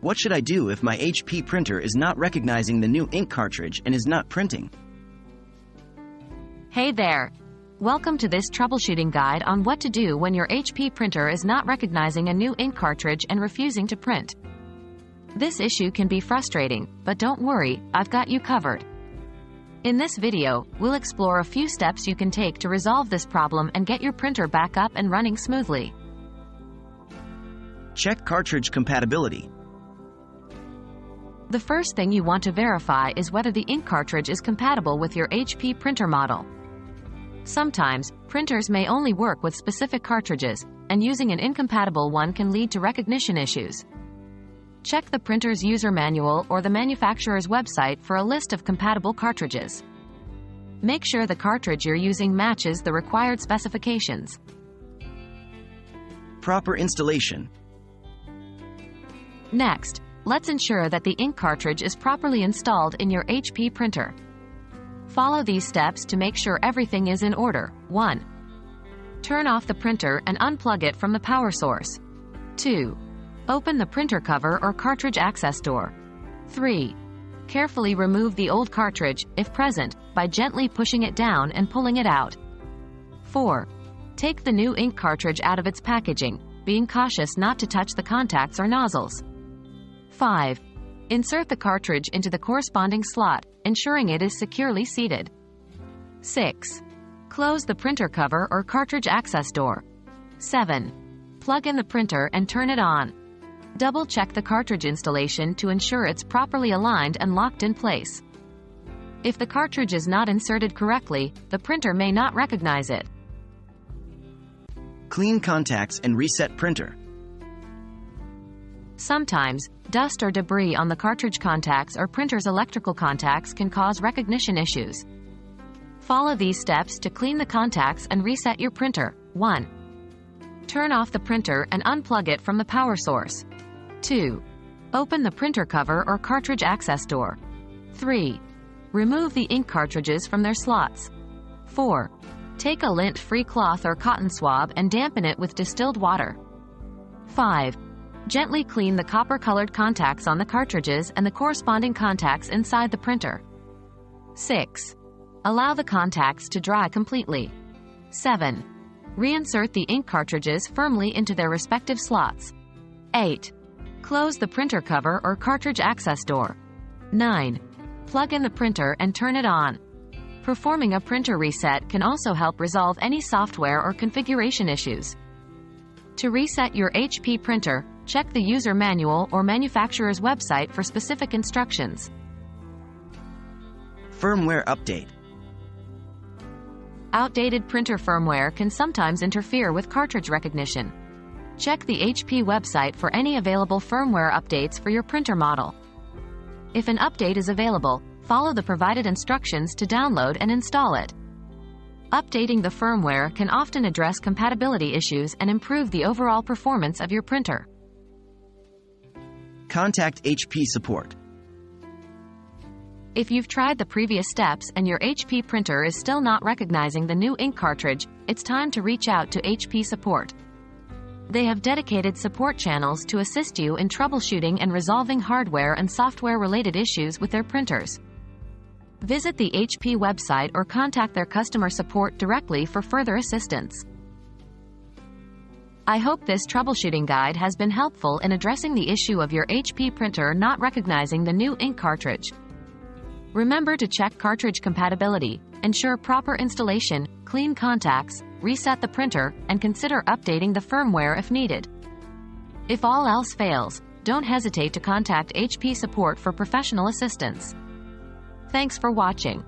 What should I do if my HP printer is not recognizing the new ink cartridge and is not printing? Hey there! Welcome to this troubleshooting guide on what to do when your HP printer is not recognizing a new ink cartridge and refusing to print. This issue can be frustrating, but don't worry, I've got you covered. In this video, we'll explore a few steps you can take to resolve this problem and get your printer back up and running smoothly. Check cartridge compatibility. The first thing you want to verify is whether the ink cartridge is compatible with your HP printer model. Sometimes, printers may only work with specific cartridges, and using an incompatible one can lead to recognition issues. Check the printer's user manual or the manufacturer's website for a list of compatible cartridges. Make sure the cartridge you're using matches the required specifications. Proper installation. Next, let's ensure that the ink cartridge is properly installed in your HP printer. Follow these steps to make sure everything is in order. 1. Turn off the printer and unplug it from the power source. 2. Open the printer cover or cartridge access door. 3. Carefully remove the old cartridge, if present, by gently pushing it down and pulling it out. 4. Take the new ink cartridge out of its packaging, being cautious not to touch the contacts or nozzles. 5. Insert the cartridge into the corresponding slot, ensuring it is securely seated. 6. Close the printer cover or cartridge access door. 7. Plug in the printer and turn it on. Double-check the cartridge installation to ensure it's properly aligned and locked in place. If the cartridge is not inserted correctly, the printer may not recognize it. Clean contacts and reset printer. Sometimes, dust or debris on the cartridge contacts or printer's electrical contacts can cause recognition issues. Follow these steps to clean the contacts and reset your printer. 1. Turn off the printer and unplug it from the power source. 2. Open the printer cover or cartridge access door. 3. Remove the ink cartridges from their slots. 4. Take a lint-free cloth or cotton swab and dampen it with distilled water. 5. Gently clean the copper-colored contacts on the cartridges and the corresponding contacts inside the printer. 6. Allow the contacts to dry completely. 7. Reinsert the ink cartridges firmly into their respective slots. 8. Close the printer cover or cartridge access door. 9. Plug in the printer and turn it on. Performing a printer reset can also help resolve any software or configuration issues. To reset your HP printer, check the user manual or manufacturer's website for specific instructions. Firmware update. Outdated printer firmware can sometimes interfere with cartridge recognition. Check the HP website for any available firmware updates for your printer model. If an update is available, follow the provided instructions to download and install it. Updating the firmware can often address compatibility issues and improve the overall performance of your printer. Contact HP support. If you've tried the previous steps and your HP printer is still not recognizing the new ink cartridge, it's time to reach out to HP support. They have dedicated support channels to assist you in troubleshooting and resolving hardware and software-related issues with their printers. Visit the HP website or contact their customer support directly for further assistance. I hope this troubleshooting guide has been helpful in addressing the issue of your HP printer not recognizing the new ink cartridge. Remember to check cartridge compatibility, ensure proper installation, clean contacts, reset the printer, and consider updating the firmware if needed. If all else fails, don't hesitate to contact HP support for professional assistance. Thanks for watching.